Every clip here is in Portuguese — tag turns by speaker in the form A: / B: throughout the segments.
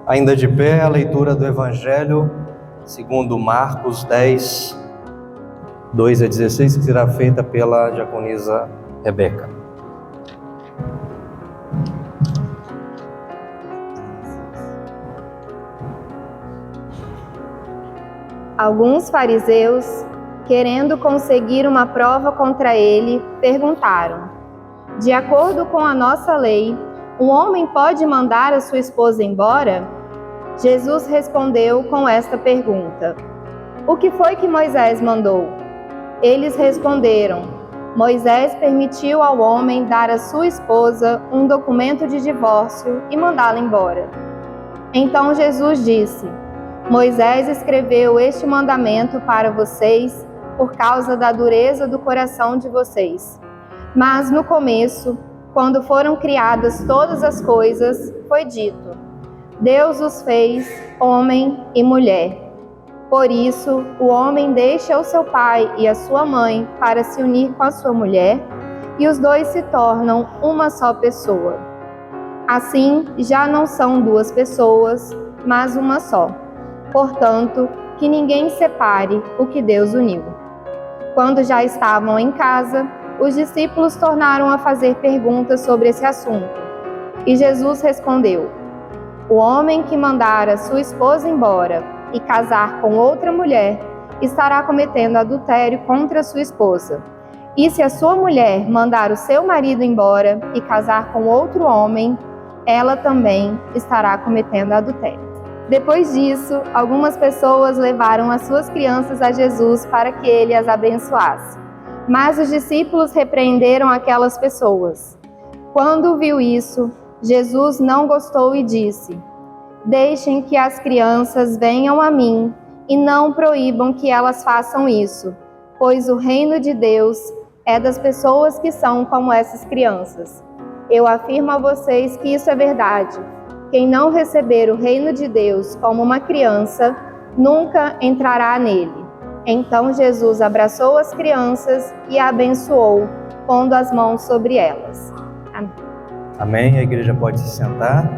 A: Ainda de pé, a leitura do Evangelho segundo Marcos 10, 2 a 16, que será feita pela diaconisa Rebeca.
B: Alguns fariseus, querendo conseguir uma prova contra ele, perguntaram: de acordo com a nossa lei, um homem pode mandar a sua esposa embora? Jesus respondeu com esta pergunta: o que foi que Moisés mandou? Eles responderam: Moisés permitiu ao homem dar à sua esposa um documento de divórcio e mandá-la embora. Então Jesus disse: Moisés escreveu este mandamento para vocês por causa da dureza do coração de vocês. Mas no começo, quando foram criadas todas as coisas, foi dito: Deus os fez homem e mulher. Por isso, o homem deixa o seu pai e a sua mãe para se unir com a sua mulher, e os dois se tornam uma só pessoa. Assim, já não são duas pessoas, mas uma só. Portanto, que ninguém separe o que Deus uniu. Quando já estavam em casa, os discípulos tornaram a fazer perguntas sobre esse assunto. E Jesus respondeu: o homem que mandar a sua esposa embora e casar com outra mulher estará cometendo adultério contra a sua esposa. E se a sua mulher mandar o seu marido embora e casar com outro homem, ela também estará cometendo adultério. Depois disso, algumas pessoas levaram as suas crianças a Jesus para que ele as abençoasse. Mas os discípulos repreenderam aquelas pessoas. Quando viu isso, Jesus não gostou e disse: deixem que as crianças venham a mim e não proíbam que elas façam isso, pois o reino de Deus é das pessoas que são como essas crianças. Eu afirmo a vocês que isso é verdade. Quem não receber o reino de Deus como uma criança, nunca entrará nele. Então Jesus abraçou as crianças e a abençoou, pondo as mãos sobre elas. Amém.
A: Amém. A igreja pode se sentar.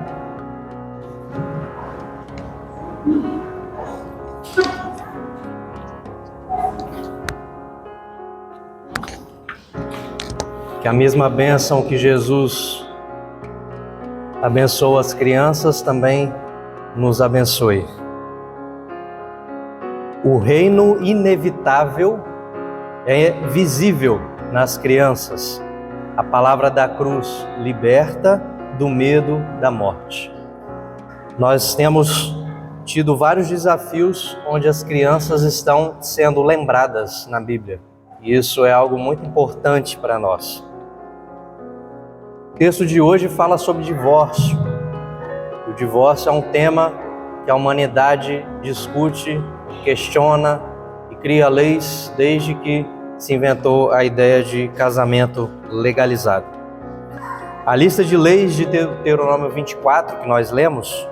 A: Que a mesma bênção que Jesus abençoou as crianças também nos abençoe. O reino inevitável é visível nas crianças. A palavra da cruz liberta do medo da morte. Nós temos tido vários desafios onde as crianças estão sendo lembradas na Bíblia. E isso é algo muito importante para nós. O texto de hoje fala sobre divórcio. O divórcio é um tema que a humanidade discute, questiona e cria leis desde que se inventou a ideia de casamento legalizado. A lista de leis de Deuteronômio 24, que nós lemos,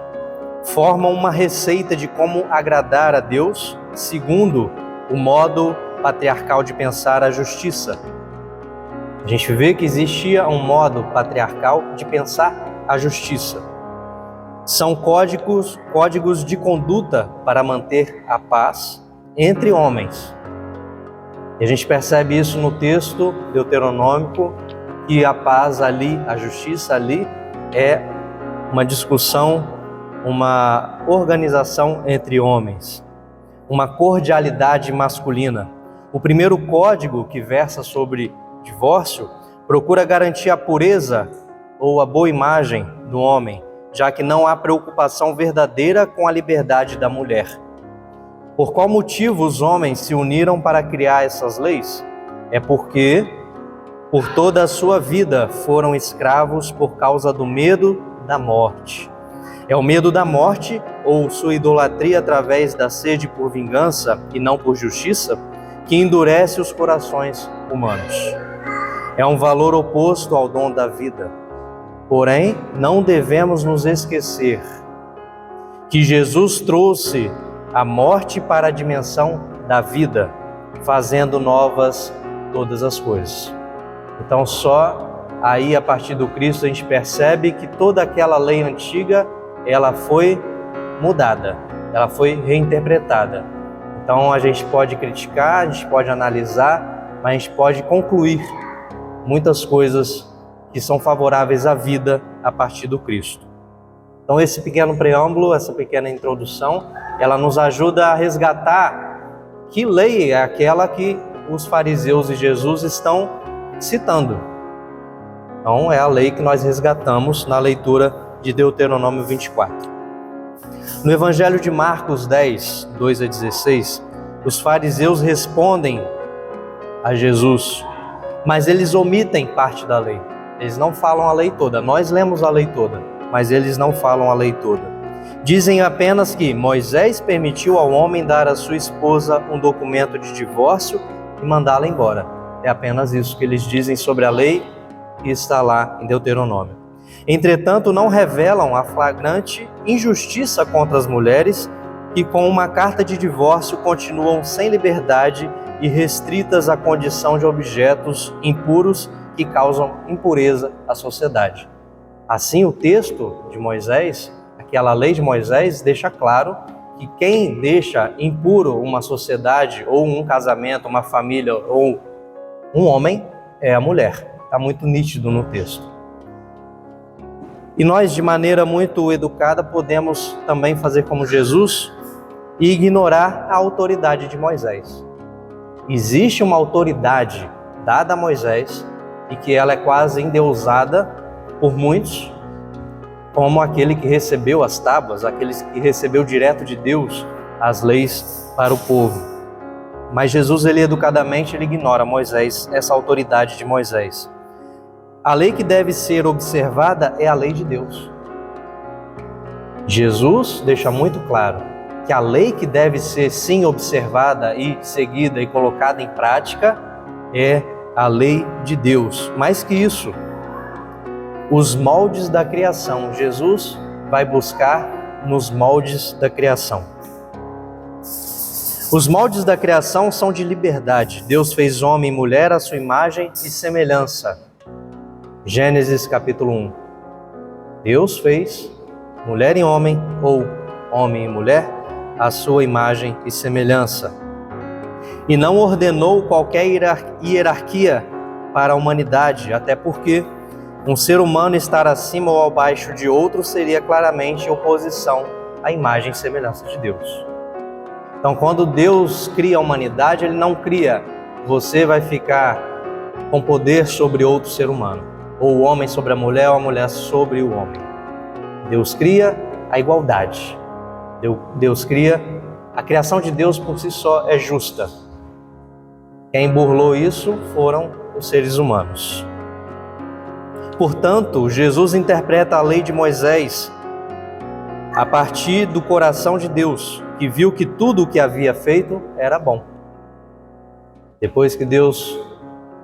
A: formam uma receita de como agradar a Deus segundo o modo patriarcal de pensar a justiça. A gente vê que existia um modo patriarcal de pensar a justiça. São códigos de conduta para manter a paz entre homens. E a gente percebe isso no texto deuteronômico, que a paz ali, a justiça ali, é uma discussão, uma organização entre homens, uma cordialidade masculina. O primeiro código que versa sobre divórcio procura garantir a pureza ou a boa imagem do homem, já que não há preocupação verdadeira com a liberdade da mulher. Por qual motivo os homens se uniram para criar essas leis? É porque, por toda a sua vida, foram escravos por causa do medo da morte. É o medo da morte, ou sua idolatria através da sede por vingança e não por justiça, que endurece os corações humanos. É um valor oposto ao dom da vida. Porém, não devemos nos esquecer que Jesus trouxe a morte para a dimensão da vida, fazendo novas todas as coisas. Então, só aí, a partir do Cristo, a gente percebe que toda aquela lei antiga, ela foi mudada, ela foi reinterpretada. Então a gente pode criticar, a gente pode analisar, mas a gente pode concluir muitas coisas que são favoráveis à vida a partir do Cristo. Então esse pequeno preâmbulo, essa pequena introdução, ela nos ajuda a resgatar que lei é aquela que os fariseus e Jesus estão citando. Então é a lei que nós resgatamos na leitura de Deuteronômio 24. No Evangelho de Marcos 10, 2 a 16, os fariseus respondem a Jesus, mas eles omitem parte da lei. Eles não falam a lei toda. Nós lemos a lei toda, mas eles não falam a lei toda. Dizem apenas que Moisés permitiu ao homem dar à sua esposa um documento de divórcio e mandá-la embora. É apenas isso que eles dizem sobre a lei que está lá em Deuteronômio. Entretanto, não revelam a flagrante injustiça contra as mulheres que, com uma carta de divórcio, continuam sem liberdade e restritas à condição de objetos impuros que causam impureza à sociedade. Assim, o texto de Moisés, aquela lei de Moisés, deixa claro que quem deixa impuro uma sociedade, ou um casamento, uma família, ou um homem, é a mulher. Está muito nítido no texto. E nós, de maneira muito educada, podemos também fazer como Jesus e ignorar a autoridade de Moisés. Existe uma autoridade dada a Moisés e que ela é quase endeusada por muitos, como aquele que recebeu as tábuas, aquele que recebeu direto de Deus as leis para o povo. Mas Jesus, ele educadamente, ele ignora Moisés, essa autoridade de Moisés. A lei que deve ser observada é a lei de Deus. Jesus deixa muito claro que a lei que deve ser sim observada e seguida e colocada em prática é a lei de Deus. Mais que isso, os moldes da criação, Jesus vai buscar nos moldes da criação. Os moldes da criação são de liberdade. Deus fez homem e mulher à sua imagem e semelhança. Gênesis capítulo 1. Deus fez mulher e homem, ou homem e mulher, à sua imagem e semelhança. E não ordenou qualquer hierarquia para a humanidade, até porque um ser humano estar acima ou abaixo de outro seria claramente oposição à imagem e semelhança de Deus. Então, quando Deus cria a humanidade, Ele não cria, você vai ficar com poder sobre outro ser humano, ou o homem sobre a mulher, ou a mulher sobre o homem. Deus cria a igualdade. Deus cria, a criação de Deus por si só é justa. Quem burlou isso foram os seres humanos. Portanto, Jesus interpreta a lei de Moisés a partir do coração de Deus, que viu que tudo o que havia feito era bom. Depois que Deus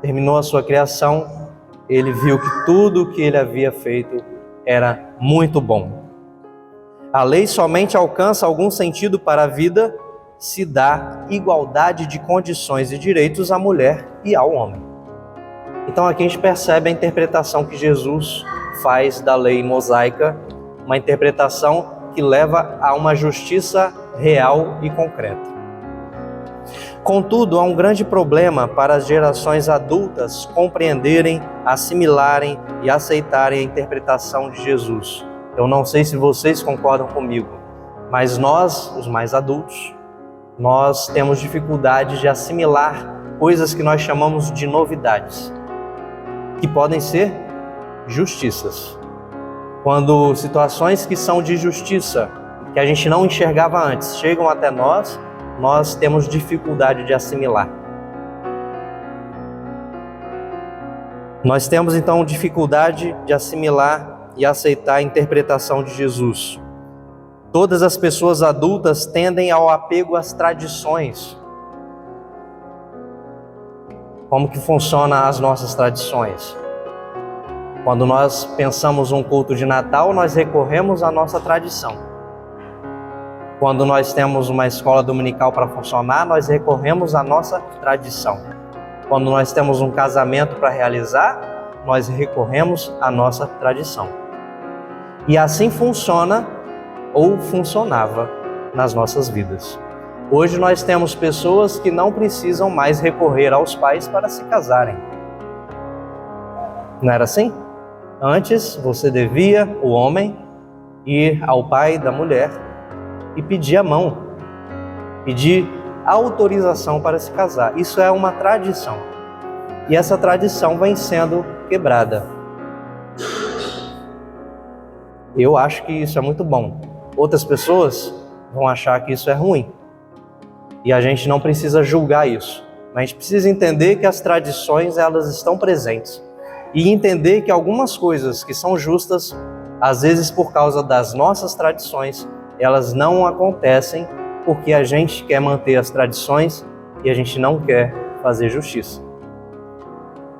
A: terminou a sua criação, Ele viu que tudo o que Ele havia feito era muito bom. A lei somente alcança algum sentido para a vida se dá igualdade de condições e direitos à mulher e ao homem. Então aqui a gente percebe a interpretação que Jesus faz da lei mosaica, uma interpretação que leva a uma justiça real e concreta. Contudo, há um grande problema para as gerações adultas compreenderem, assimilarem e aceitarem a interpretação de Jesus. Eu não sei se vocês concordam comigo, mas nós, os mais adultos, nós temos dificuldade de assimilar coisas que nós chamamos de novidades, que podem ser justiças. Quando situações que são de justiça, que a gente não enxergava antes, chegam até nós, nós temos dificuldade de assimilar. Nós temos então dificuldade de assimilar e aceitar a interpretação de Jesus. Todas as pessoas adultas tendem ao apego às tradições. Como que funcionam as nossas tradições? Quando nós pensamos um culto de Natal, nós recorremos à nossa tradição. Quando nós temos uma escola dominical para funcionar, nós recorremos à nossa tradição. Quando nós temos um casamento para realizar, nós recorremos à nossa tradição. E assim funciona ou funcionava nas nossas vidas. Hoje nós temos pessoas que não precisam mais recorrer aos pais para se casarem. Não era assim? Antes você devia, o homem, ir ao pai da mulher e pedir a mão, pedir autorização para se casar. Isso é uma tradição. E essa tradição vem sendo quebrada. Eu acho que isso é muito bom. Outras pessoas vão achar que isso é ruim. E a gente não precisa julgar isso. Mas a gente precisa entender que as tradições, elas estão presentes. E entender que algumas coisas que são justas, às vezes por causa das nossas tradições, elas não acontecem porque a gente quer manter as tradições e a gente não quer fazer justiça.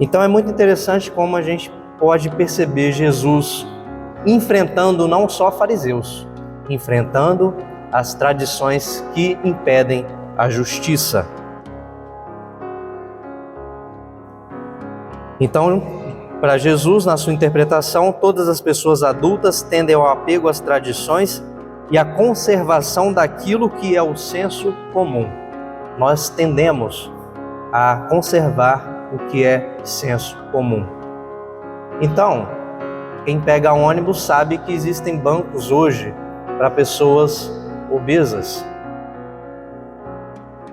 A: Então é muito interessante como a gente pode perceber Jesus enfrentando não só fariseus, enfrentando as tradições que impedem a justiça. Então, para Jesus, na sua interpretação, todas as pessoas adultas tendem ao apego às tradições e à conservação daquilo que é o senso comum. Nós tendemos a conservar o que é senso comum. Então, quem pega ônibus sabe que existem bancos hoje para pessoas obesas.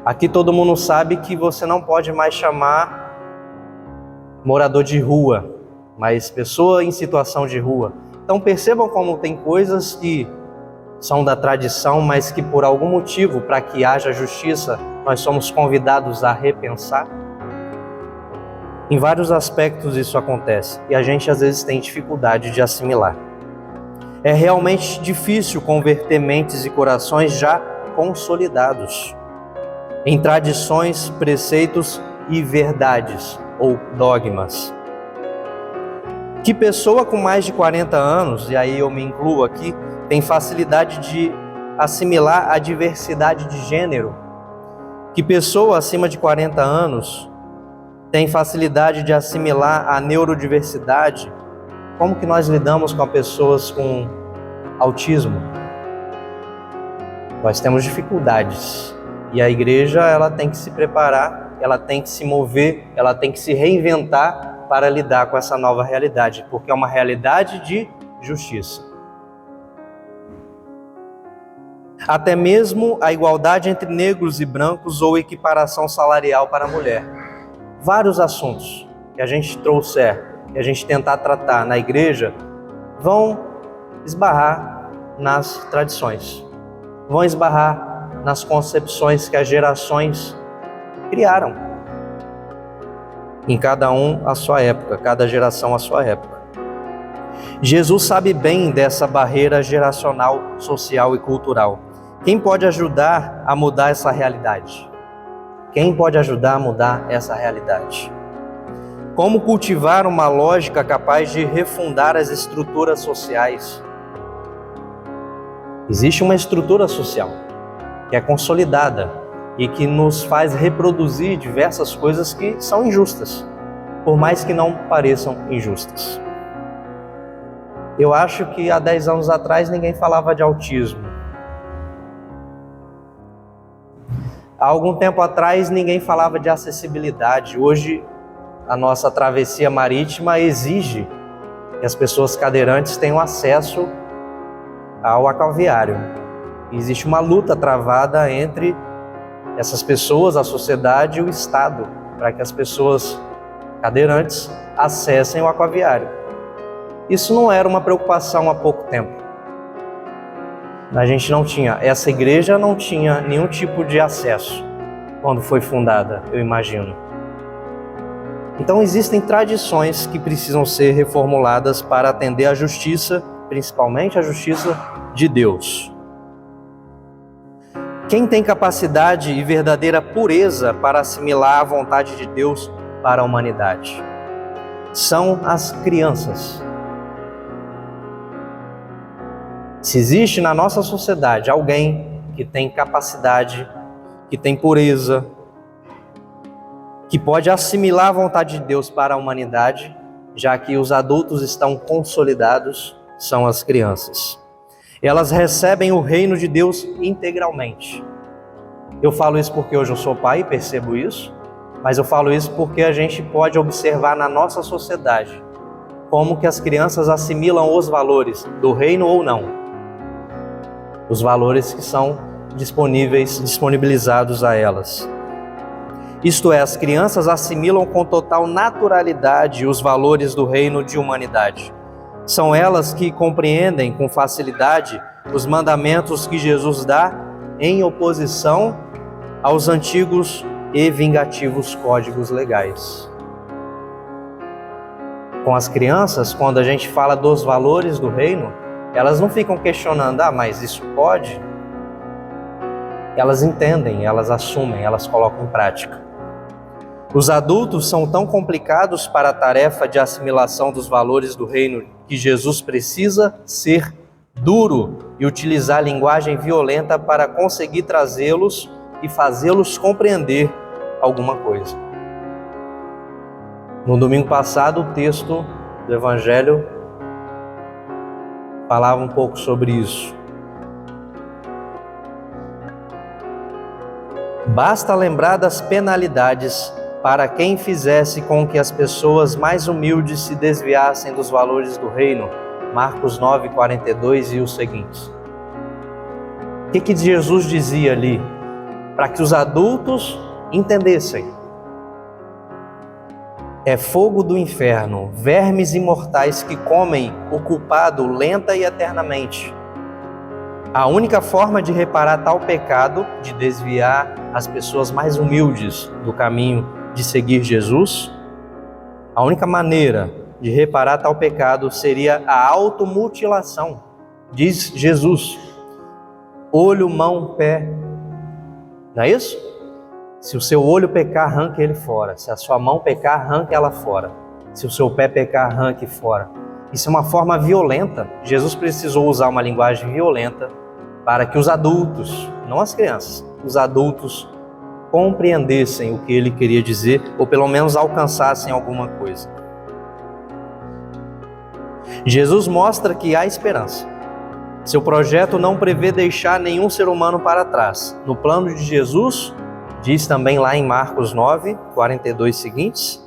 A: Aqui todo mundo sabe que você não pode mais chamar morador de rua, mas pessoa em situação de rua. Então percebam como tem coisas que são da tradição, mas que por algum motivo, para que haja justiça, nós somos convidados a repensar. Em vários aspectos isso acontece e a gente às vezes tem dificuldade de assimilar. É realmente difícil converter mentes e corações já consolidados em tradições, preceitos e verdades ou dogmas. Que pessoa com mais de 40 anos, e aí eu me incluo aqui, tem facilidade de assimilar a diversidade de gênero? Que pessoa acima de 40 anos tem facilidade de assimilar a neurodiversidade? Como que nós lidamos com pessoas com autismo? Nós temos dificuldades. E a igreja, ela tem que se preparar, ela tem que se mover, ela tem que se reinventar para lidar com essa nova realidade, porque é uma realidade de justiça. Até mesmo a igualdade entre negros e brancos ou equiparação salarial para a mulher. Vários assuntos que a gente trouxer, que a gente tentar tratar na igreja, vão esbarrar nas tradições, vão esbarrar nas concepções que as gerações criaram. Em cada um a sua época, cada geração a sua época. Jesus sabe bem dessa barreira geracional, social e cultural. Quem pode ajudar a mudar essa realidade? Quem pode ajudar a mudar essa realidade? Como cultivar uma lógica capaz de refundar as estruturas sociais? Existe uma estrutura social que é consolidada e que nos faz reproduzir diversas coisas que são injustas, por mais que não pareçam injustas. Eu acho que há 10 anos atrás ninguém falava de autismo. Há algum tempo atrás ninguém falava de acessibilidade. Hoje a nossa travessia marítima exige que as pessoas cadeirantes tenham acesso ao aquaviário. Existe uma luta travada entre essas pessoas, a sociedade e o Estado, para que as pessoas cadeirantes acessem o aquaviário. Isso não era uma preocupação há pouco tempo. A gente não tinha, essa igreja não tinha nenhum tipo de acesso quando foi fundada, eu imagino. Então existem tradições que precisam ser reformuladas para atender à justiça, principalmente a justiça de Deus. Quem tem capacidade e verdadeira pureza para assimilar a vontade de Deus para a humanidade? São as crianças. Se existe na nossa sociedade alguém que tem capacidade, que tem pureza, que pode assimilar a vontade de Deus para a humanidade, já que os adultos estão consolidados, são as crianças. Elas recebem o reino de Deus integralmente. Eu falo isso porque hoje eu sou pai e percebo isso, mas eu falo isso porque a gente pode observar na nossa sociedade como que as crianças assimilam os valores do reino ou não. Os valores que são disponibilizados a elas. Isto é, as crianças assimilam com total naturalidade os valores do reino de humanidade. São elas que compreendem com facilidade os mandamentos que Jesus dá em oposição aos antigos e vingativos códigos legais. Com as crianças, quando a gente fala dos valores do reino, elas não ficam questionando, mas isso pode? Elas entendem, elas assumem, elas colocam em prática. Os adultos são tão complicados para a tarefa de assimilação dos valores do reino que Jesus precisa ser duro e utilizar linguagem violenta para conseguir trazê-los e fazê-los compreender alguma coisa. No domingo passado, o texto do Evangelho falava um pouco sobre isso. Basta lembrar das penalidades para quem fizesse com que as pessoas mais humildes se desviassem dos valores do reino. Marcos 9:42 e os seguintes. O que Jesus dizia ali? Para que os adultos entendessem. É fogo do inferno, vermes imortais que comem o culpado lenta e eternamente. A única forma de reparar tal pecado, de desviar as pessoas mais humildes do caminho de seguir Jesus, a única maneira de reparar tal pecado seria a automutilação. Diz Jesus, olho, mão, pé. Não é isso? Se o seu olho pecar, arranque ele fora. Se a sua mão pecar, arranque ela fora. Se o seu pé pecar, arranque fora. Isso é uma forma violenta. Jesus precisou usar uma linguagem violenta para que os adultos, não as crianças, os adultos compreendessem o que ele queria dizer, ou pelo menos alcançassem alguma coisa. Jesus mostra que há esperança. Seu projeto não prevê deixar nenhum ser humano para trás. No plano de Jesus, diz também lá em Marcos 9:42 seguintes,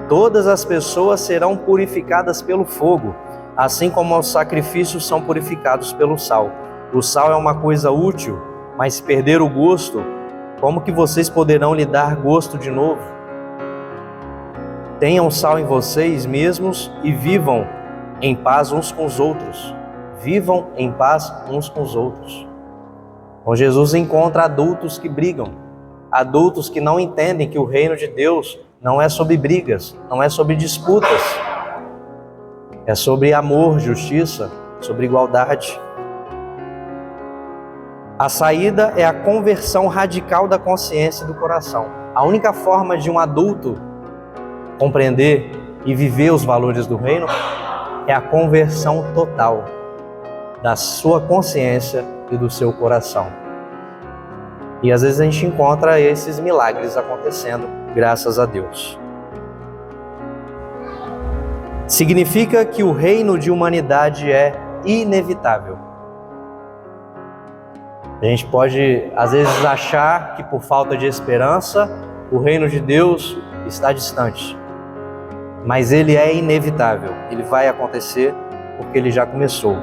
A: todas as pessoas serão purificadas pelo fogo, assim como os sacrifícios são purificados pelo sal. O sal é uma coisa útil, mas se perder o gosto, como que vocês poderão lhe dar gosto de novo? Tenham sal em vocês mesmos e vivam em paz uns com os outros. Vivam em paz uns com os outros. Então Jesus encontra adultos que brigam, adultos que não entendem que o reino de Deus não é sobre brigas, não é sobre disputas, é sobre amor, justiça, sobre igualdade. A saída é a conversão radical da consciência e do coração. A única forma de um adulto compreender e viver os valores do reino é a conversão total da sua consciência e do seu coração. E às vezes a gente encontra esses milagres acontecendo, graças a Deus. Significa que o reino de humanidade é inevitável. A gente pode, às vezes, achar que por falta de esperança, o reino de Deus está distante. Mas ele é inevitável, ele vai acontecer porque ele já começou.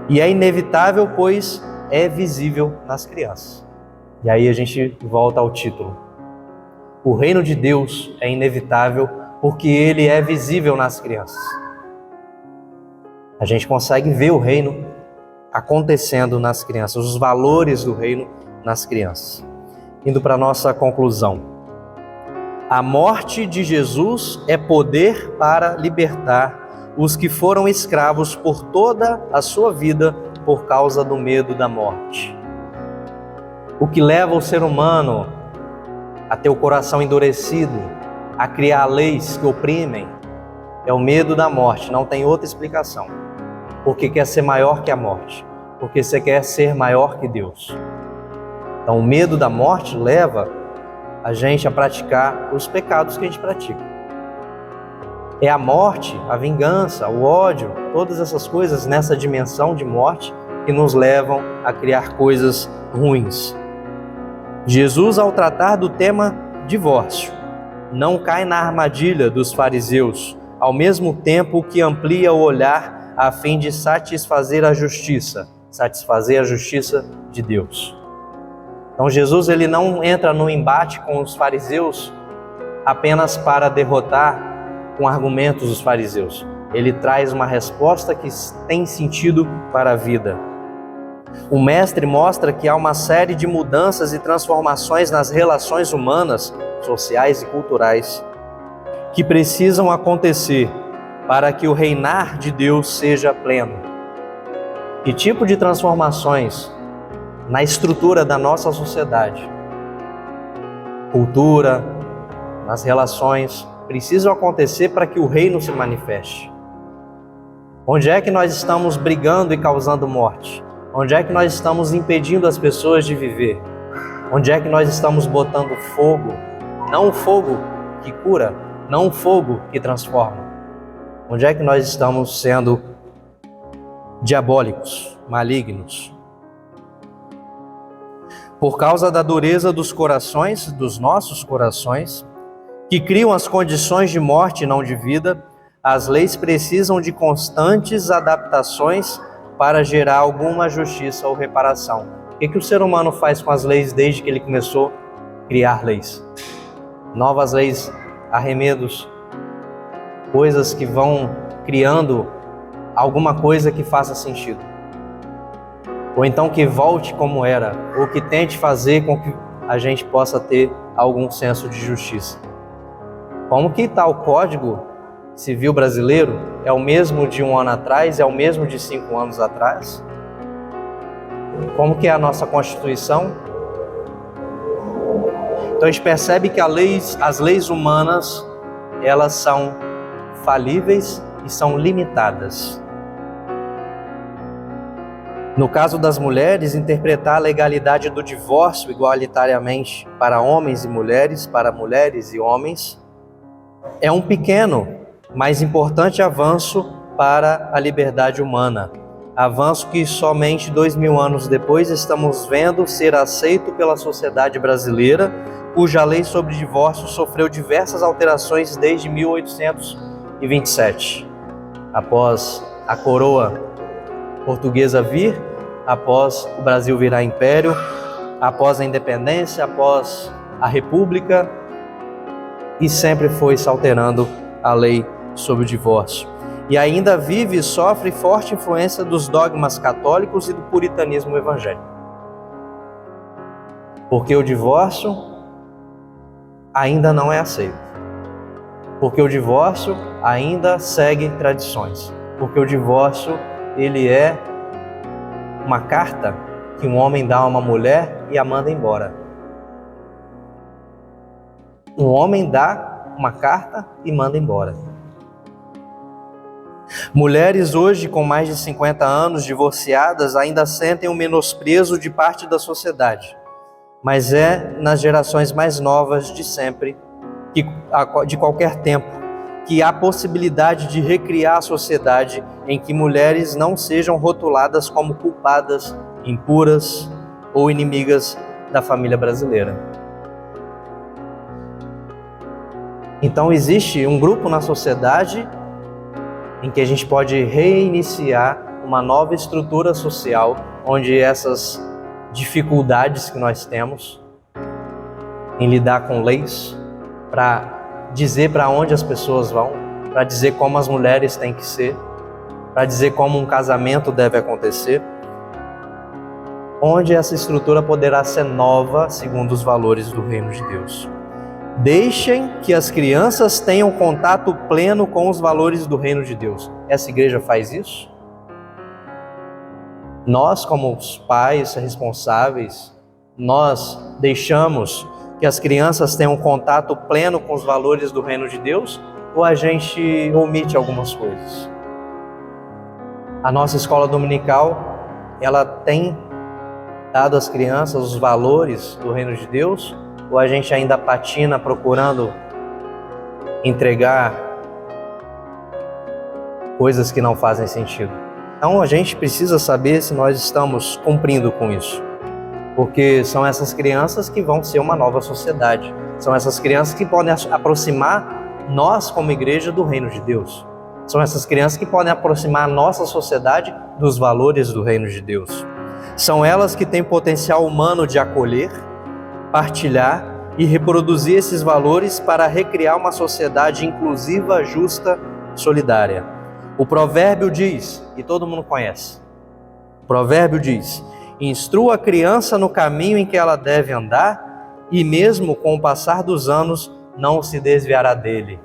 A: E é inevitável, pois é visível nas crianças. E aí a gente volta ao título. O reino de Deus é inevitável porque ele é visível nas crianças. A gente consegue ver o reino acontecendo nas crianças, os valores do reino nas crianças. Indo para a nossa conclusão. A morte de Jesus é poder para libertar os que foram escravos por toda a sua vida por causa do medo da morte. O que leva o ser humano a ter o coração endurecido, a criar leis que oprimem, é o medo da morte, não tem outra explicação. Porque quer ser maior que a morte, porque você quer ser maior que Deus. Então o medo da morte leva a gente a praticar os pecados que a gente pratica. É a morte, a vingança, o ódio, todas essas coisas nessa dimensão de morte que nos levam a criar coisas ruins. Jesus, ao tratar do tema divórcio, não cai na armadilha dos fariseus, ao mesmo tempo que amplia o olhar a fim de satisfazer a justiça de Deus. Então Jesus ele não entra no embate com os fariseus apenas para derrotar com argumentos os fariseus. Ele traz uma resposta que tem sentido para a vida. O mestre mostra que há uma série de mudanças e transformações nas relações humanas, sociais e culturais, que precisam acontecer para que o reinar de Deus seja pleno. Que tipo de transformações na estrutura da nossa sociedade, cultura, nas relações, precisam acontecer para que o reino se manifeste? Onde é que nós estamos brigando e causando morte? Onde é que nós estamos impedindo as pessoas de viver? Onde é que nós estamos botando fogo? Não o fogo que cura, não o fogo que transforma. Onde é que nós estamos sendo diabólicos, malignos? Por causa da dureza dos corações, dos nossos corações, que criam as condições de morte e não de vida, as leis precisam de constantes adaptações para gerar alguma justiça ou reparação. O que o ser humano faz com as leis desde que ele começou a criar leis? Novas leis, arremedos, coisas que vão criando alguma coisa que faça sentido. Ou então que volte como era, ou que tente fazer com que a gente possa ter algum senso de justiça. Como que está o Código Civil brasileiro? É o mesmo de 1 ano atrás? É o mesmo de 5 anos atrás? Como que é a nossa Constituição? Então a gente percebe que as leis humanas, elas são falíveis e são limitadas. No caso das mulheres, interpretar a legalidade do divórcio igualitariamente para homens e mulheres, para mulheres e homens, é um pequeno, mas importante avanço para a liberdade humana. Avanço que somente 2000 anos depois estamos vendo ser aceito pela sociedade brasileira, cuja lei sobre divórcio sofreu diversas alterações desde 1827. Após a coroa portuguesa vir, após o Brasil virar império, após a independência, após a república, e sempre foi se alterando a lei sobre o divórcio. E ainda vive e sofre forte influência dos dogmas católicos e do puritanismo evangélico. Porque o divórcio ainda não é aceito. Porque o divórcio ainda segue tradições. Porque o divórcio, ele é uma carta que um homem dá a uma mulher e a manda embora. Um homem dá uma carta e manda embora. Mulheres hoje com mais de 50 anos divorciadas ainda sentem um menosprezo de parte da sociedade, mas é nas gerações mais novas de sempre, de qualquer tempo, que há possibilidade de recriar a sociedade em que mulheres não sejam rotuladas como culpadas, impuras ou inimigas da família brasileira. Então existe um grupo na sociedade em que a gente pode reiniciar uma nova estrutura social, onde essas dificuldades que nós temos em lidar com leis, para dizer para onde as pessoas vão, para dizer como as mulheres têm que ser, para dizer como um casamento deve acontecer, onde essa estrutura poderá ser nova segundo os valores do reino de Deus. Deixem que as crianças tenham contato pleno com os valores do reino de Deus. Essa igreja faz isso? Nós, como os pais responsáveis, nós deixamos que as crianças tenham contato pleno com os valores do reino de Deus? Ou a gente omite algumas coisas? A nossa escola dominical, ela tem dado às crianças os valores do reino de Deus? Ou a gente ainda patina procurando entregar coisas que não fazem sentido? Então a gente precisa saber se nós estamos cumprindo com isso, porque são essas crianças que vão ser uma nova sociedade, são essas crianças que podem aproximar nós como igreja do reino de Deus, são essas crianças que podem aproximar a nossa sociedade dos valores do reino de Deus, são elas que têm potencial humano de acolher, partilhar e reproduzir esses valores para recriar uma sociedade inclusiva, justa, solidária. O provérbio diz, e todo mundo conhece, o provérbio diz: instrua a criança no caminho em que ela deve andar, e mesmo com o passar dos anos não se desviará dele.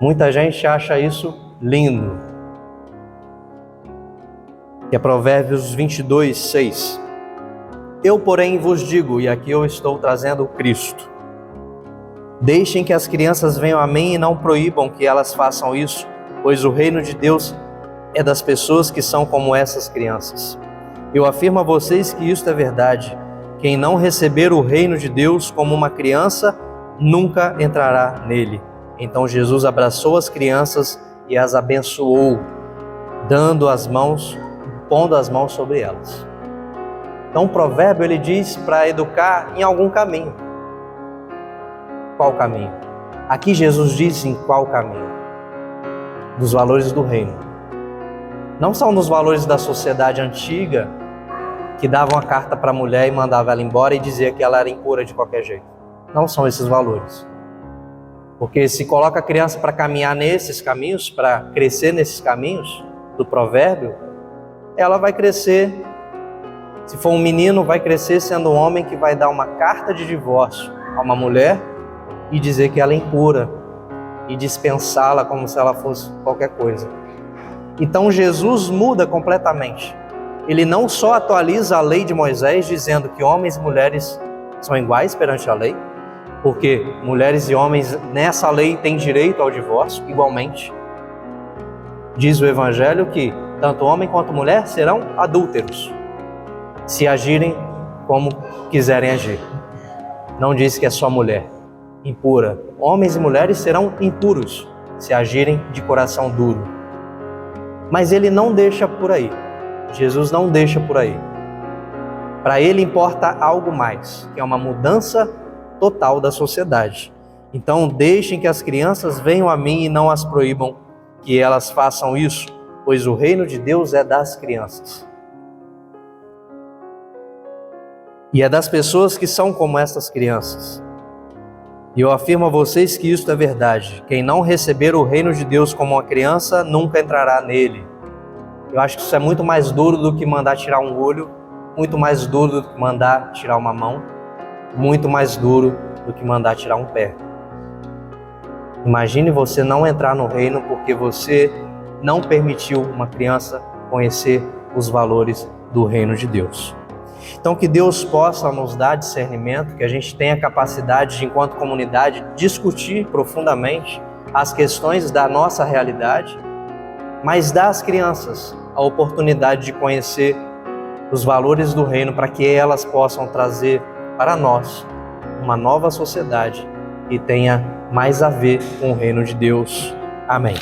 A: Muita gente acha isso lindo. Que é Provérbios 22, 6. Eu, porém, vos digo, e aqui eu estou trazendo Cristo: deixem que as crianças venham a mim e não proíbam que elas façam isso, pois o reino de Deus é das pessoas que são como essas crianças. Eu afirmo a vocês que isto é verdade. Quem não receber o reino de Deus como uma criança, nunca entrará nele. Então Jesus abraçou as crianças e as abençoou, dando as mãos, pondo as mãos sobre elas. Então o provérbio ele diz para educar em algum caminho. Qual caminho? Aqui Jesus diz em qual caminho? Dos valores do reino. Não são dos valores da sociedade antiga, que davam a carta para a mulher e mandava ela embora e dizia que ela era impura de qualquer jeito. Não são esses valores. Porque se coloca a criança para caminhar nesses caminhos, para crescer nesses caminhos do provérbio, ela vai crescer, se for um menino, vai crescer sendo um homem que vai dar uma carta de divórcio a uma mulher e dizer que ela é impura e dispensá-la como se ela fosse qualquer coisa. Então Jesus muda completamente. Ele não só atualiza a lei de Moisés dizendo que homens e mulheres são iguais perante a lei, porque mulheres e homens nessa lei têm direito ao divórcio igualmente. Diz o Evangelho que tanto homem quanto mulher serão adúlteros, se agirem como quiserem agir. Não diz que é só mulher impura. Homens e mulheres serão impuros, se agirem de coração duro. Mas ele não deixa por aí. Jesus não deixa por aí. Para ele importa algo mais, que é uma mudança total da sociedade. Então deixem que as crianças venham a mim e não as proíbam que elas façam isso, pois o reino de Deus é das crianças. E é das pessoas que são como essas crianças. E eu afirmo a vocês que isto é verdade. Quem não receber o reino de Deus como uma criança, nunca entrará nele. Eu acho que isso é muito mais duro do que mandar tirar um olho, muito mais duro do que mandar tirar uma mão, muito mais duro do que mandar tirar um pé. Imagine você não entrar no reino porque você não permitiu uma criança conhecer os valores do reino de Deus. Então que Deus possa nos dar discernimento, que a gente tenha capacidade de, enquanto comunidade, discutir profundamente as questões da nossa realidade, mas dar às crianças a oportunidade de conhecer os valores do reino para que elas possam trazer para nós uma nova sociedade que tenha mais a ver com o reino de Deus. Amém.